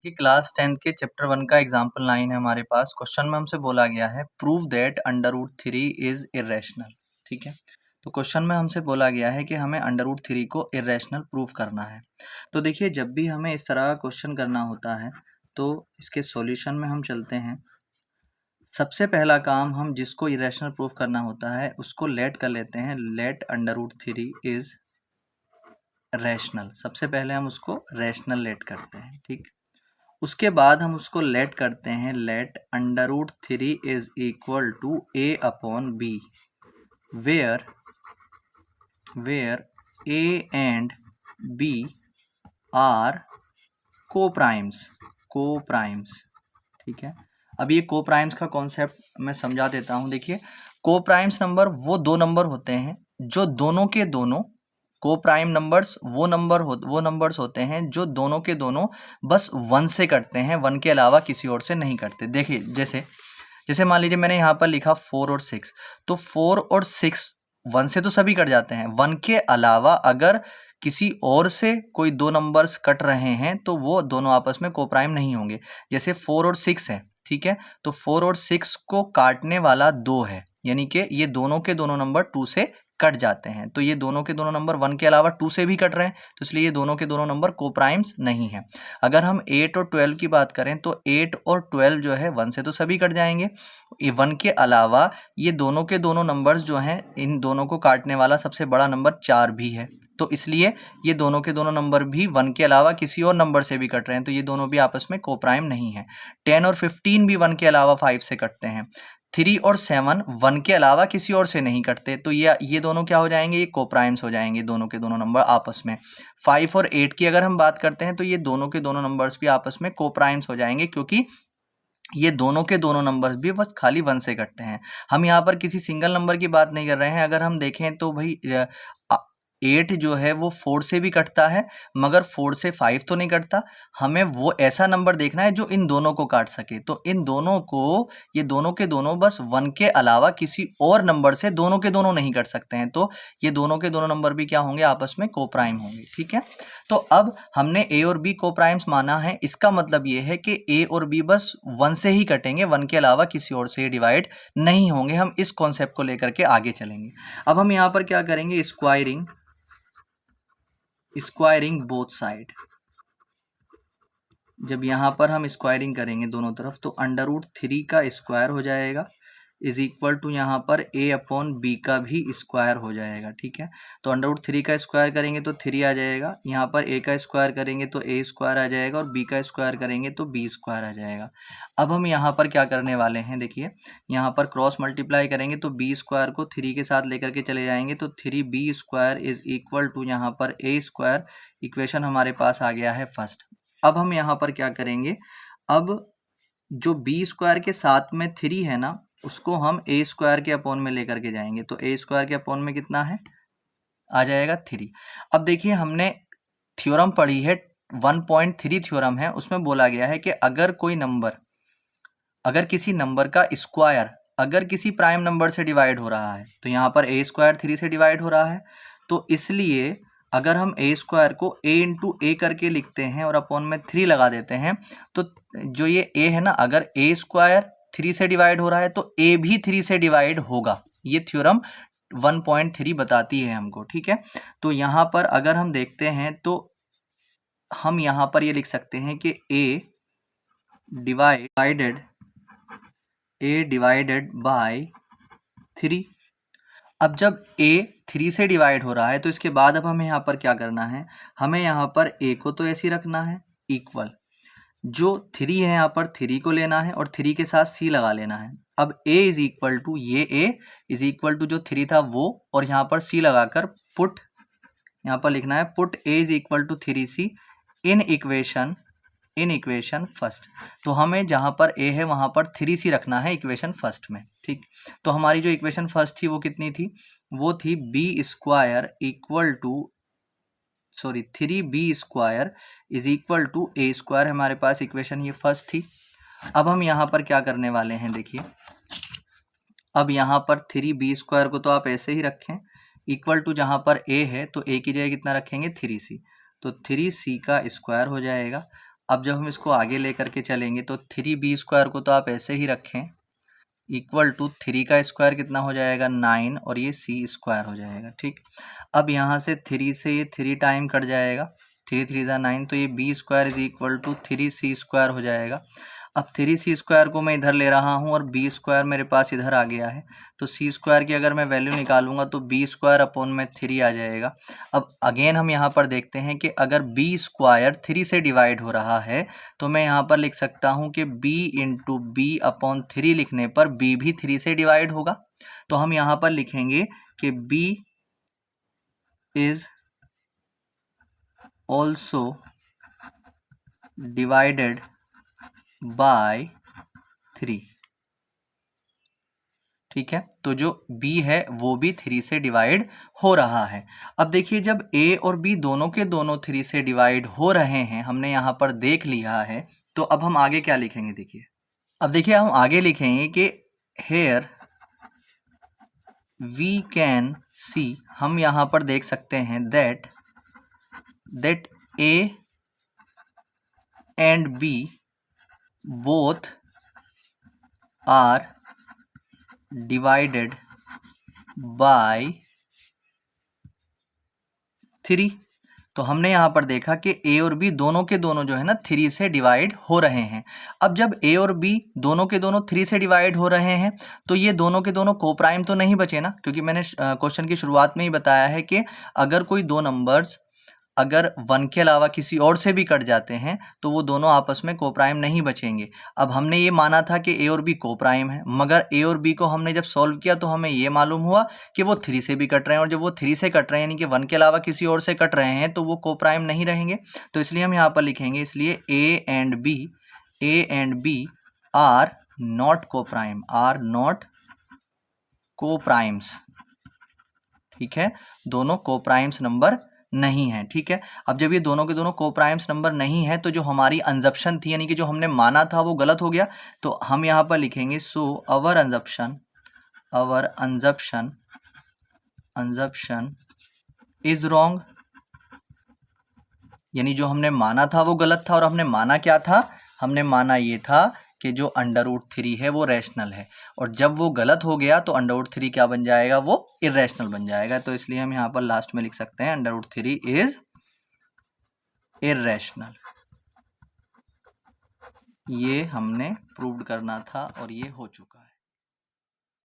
ये class 10th के chapter 1 का एग्जाम्पल 9 है हमारे पास। क्वेश्चन में हमसे बोला गया है prove that under root 3 is irrational. ठीक है, तो क्वेश्चन में हमसे बोला गया है कि हमें अंडर रूट 3 को इरेशनल प्रूव करना है। तो देखिए, जब भी हमें इस तरह का क्वेश्चन करना होता है तो इसके सॉल्यूशन में हम चलते हैं। सबसे पहला काम, हम जिसको इरेशनल प्रूव करना होता है उसको लेट कर लेते हैं। Let under root 3 is rational. सबसे पहले हम उसको रैशनल लेट करते हैं। ठीक, उसके बाद हम उसको लेट करते हैं। Let under root 3 is equal to a upon b, where a and b are coprimes. ठीक है, अब ये को प्राइम्स का कॉन्सेप्ट मैं समझा देता हूँ। देखिए, को प्राइम्स नंबर वो दो नंबर होते हैं जो दोनों के दोनों, को प्राइम नंबर्स वो नंबर्स होते हैं जो दोनों के दोनों बस 1 से कटते हैं, 1 के अलावा किसी और से नहीं कटते। देखिए, जैसे मान लीजिए मैंने यहाँ पर लिखा 4 और 6, तो 4 और 6 1 से तो सभी कट जाते हैं। 1 के अलावा अगर किसी और से कोई दो नंबर्स कट रहे हैं तो वो दोनों आपस में को प्राइम नहीं होंगे। जैसे 4 और 6 है, ठीक है, तो 4 और 6 को काटने वाला 2 है, यानी कि ये दोनों के दोनों नंबर 2 से कट जाते हैं। तो ये दोनों के दोनों नंबर 1 के अलावा 2 से भी कट रहे हैं, तो इसलिए ये दोनों के दोनों नंबर को प्राइम्स नहीं है। अगर हम 8 और 12 की बात करें तो 8 और 12 जो है 1 से तो सभी कट जाएंगे। ये 1 के अलावा ये दोनों के दोनों नंबर्स जो हैं, इन दोनों को काटने वाला सबसे बड़ा नंबर 4 भी है, तो इसलिए ये दोनों के दोनों नंबर भी 1 के अलावा किसी और नंबर से भी कट रहे हैं, तो ये दोनों भी आपस में को प्राइम नहीं है। 10 और 15 भी 1 के अलावा 5 से कटते हैं। 3 और 7 1 के अलावा किसी और से नहीं कटते, तो ये दोनों क्या हो जाएंगे, ये को प्राइम्स हो जाएंगे, दोनों के दोनों नंबर आपस में। 5 और 8 की अगर हम बात करते हैं तो ये दोनों के दोनों नंबर्स भी आपस में को प्राइम्स हो जाएंगे, क्योंकि ये दोनों के दोनों नंबर्स भी बस खाली 1 से कटते हैं। हम यहाँ पर किसी सिंगल नंबर की बात नहीं कर रहे हैं। अगर हम देखें तो भाई 8 जो है वो 4 से भी कटता है, मगर 4 से 5 तो नहीं कटता। हमें वो ऐसा नंबर देखना है जो इन दोनों को काट सके, तो इन दोनों को, ये दोनों के दोनों बस 1 के अलावा किसी और नंबर से दोनों के दोनों नहीं कट सकते हैं, तो ये दोनों के दोनों नंबर भी क्या होंगे, आपस में को प्राइम होंगे। ठीक है, तो अब हमने ए और बी को प्राइम्स माना है। इसका मतलब ये है कि ए और बी बस 1 से ही कटेंगे, 1 के अलावा किसी और से डिवाइड नहीं होंगे। हम इस कॉन्सेप्ट को लेकर के आगे चलेंगे। अब हम यहाँ पर क्या करेंगे, स्क्वायरिंग बोथ साइड। जब यहाँ पर हम स्क्वायरिंग करेंगे दोनों तरफ, तो अंडर रूट 3 का स्क्वायर हो जाएगा इज इक्वल टू यहाँ पर a अपॉन बी का भी स्क्वायर हो जाएगा। ठीक है, तो अंडर रूट 3 का स्क्वायर करेंगे तो 3 आ जाएगा, यहाँ पर a का स्क्वायर करेंगे तो a स्क्वायर आ जाएगा, और b का स्क्वायर करेंगे तो b स्क्वायर आ जाएगा। अब हम यहाँ पर क्या करने वाले हैं, देखिए, यहाँ पर क्रॉस मल्टीप्लाई करेंगे तो b स्क्वायर को 3 के साथ लेकर के चले जाएंगे, तो 3b square is equal to यहाँ पर a स्क्वायर। इक्वेशन हमारे पास आ गया है फर्स्ट। अब हम यहाँ पर क्या करेंगे, अब जो b स्क्वायर के साथ में 3 है ना, उसको हम a स्क्वायर के अपॉन में लेकर के जाएंगे, तो a स्क्वायर के अपॉन में कितना है, आ जाएगा 3। अब देखिए, हमने थ्योरम पढ़ी है, 1.3 थ्योरम है, उसमें बोला गया है कि अगर किसी नंबर का स्क्वायर अगर किसी प्राइम नंबर से डिवाइड हो रहा है, तो यहाँ पर a स्क्वायर 3 से डिवाइड हो रहा है, तो इसलिए अगर हम a स्क्वायर को a इंटू ए करके लिखते हैं और अपॉन में 3 लगा देते हैं, तो जो ये a है ना, अगर a स्क्वायर 3 से डिवाइड हो रहा है तो a भी 3 से डिवाइड होगा। ये थ्योरम 1.3 बताती है हमको। ठीक है, तो यहाँ पर अगर हम देखते हैं तो हम यहाँ पर ये लिख सकते हैं कि a डिवाइडेड बाय 3। अब जब a 3 से डिवाइड हो रहा है, तो इसके बाद अब हमें यहाँ पर क्या करना है, हमें यहाँ पर a को तो ऐसे ही रखना है इक्वल, जो 3 है यहाँ पर 3 को लेना है और 3 के साथ c लगा लेना है। अब a इज इक्वल टू, ये a इज इक्वल टू जो 3 था वो, और यहाँ पर c लगाकर पुट, यहाँ पर लिखना है put a is equal to 3c in equation first. तो हमें जहाँ पर a है वहाँ पर 3c रखना है इक्वेशन फर्स्ट में। ठीक, तो हमारी जो इक्वेशन फर्स्ट थी वो कितनी थी, वो थी b square equal to 3b square is equal to a square. हमारे पास इक्वेशन ये फर्स्ट थी। अब हम यहाँ पर क्या करने वाले हैं, देखिए, अब यहाँ पर 3b स्क्वायर को तो आप ऐसे ही रखें, इक्वल टू जहाँ पर a है तो a की जगह कितना रखेंगे 3c, तो 3c का स्क्वायर हो जाएगा। अब जब हम इसको आगे लेकर के चलेंगे तो 3b² को तो आप ऐसे ही रखें, इक्वल टू 3 का स्क्वायर कितना हो जाएगा 9 और ये c² हो जाएगा। ठीक, अब यहाँ से 3 से ये 3 टाइम कट जाएगा, 3 3 ज़ा 9, तो ये b² is equal to 3c² हो जाएगा। अब 3c² को मैं इधर ले रहा हूँ और b² मेरे पास इधर आ गया है, तो c² की अगर मैं वैल्यू निकालूंगा तो b² अपॉन में 3 आ जाएगा। अब अगेन हम यहाँ पर देखते हैं कि अगर b² 3 से डिवाइड हो रहा है तो मैं यहाँ पर लिख सकता हूँ कि b इंटू बी अपॉन 3 लिखने पर b भी 3 से डिवाइड होगा। तो हम यहाँ पर लिखेंगे कि b is also divided by 3। ठीक है, तो जो b है वो भी 3 से डिवाइड हो रहा है। अब देखिए जब a और b दोनों के दोनों 3 से डिवाइड हो रहे हैं, हमने यहाँ पर देख लिया है, तो अब हम आगे क्या लिखेंगे देखिए। अब देखिए हम आगे लिखेंगे कि हेयर वी कैन सी, हम यहाँ पर देख सकते हैं that a and b both are divided by 3। तो हमने यहाँ पर देखा कि a और b दोनों के दोनों जो है ना 3 से डिवाइड हो रहे हैं। अब जब a और b दोनों के दोनों 3 से डिवाइड हो रहे हैं तो ये दोनों के दोनों कोप्राइम तो नहीं बचे ना, क्योंकि मैंने क्वेश्चन की शुरुआत में ही बताया है कि अगर कोई दो नंबर्स अगर 1 के अलावा किसी और से भी कट जाते हैं तो वो दोनों आपस में कोप्राइम नहीं बचेंगे। अब हमने ये माना था कि a और b कोप्राइम है, मगर a और b को हमने जब सॉल्व किया तो हमें ये मालूम हुआ कि वो 3 से भी कट रहे हैं, और जब वो 3 से कट रहे हैं यानी कि 1 के अलावा किसी और से कट रहे हैं तो वो कोप्राइम नहीं रहेंगे। तो इसलिए हम यहाँ पर लिखेंगे, इसलिए a and b are not coprime, are not coprimes. ठीक है, दोनों कोप्राइम्स नंबर नहीं है। ठीक है, अब जब ये दोनों के दोनों कोप्राइम्स नंबर नहीं है तो जो हमारी अंजप्शन थी यानी कि जो हमने माना था वो गलत हो गया। तो हम यहाँ पर लिखेंगे सो अवर अंजप्शन इज रॉन्ग, यानी जो हमने माना था वो गलत था। और हमने माना क्या था, हमने माना ये था कि जो √3 है वो रैशनल है, और जब वो गलत हो गया तो √3 क्या बन जाएगा, वो इर्रेशनल बन जाएगा। तो इसलिए हम यहाँ पर लास्ट में लिख सकते हैं √3 इज इर्रेशनल। ये हमने प्रूव करना था और ये हो चुका है।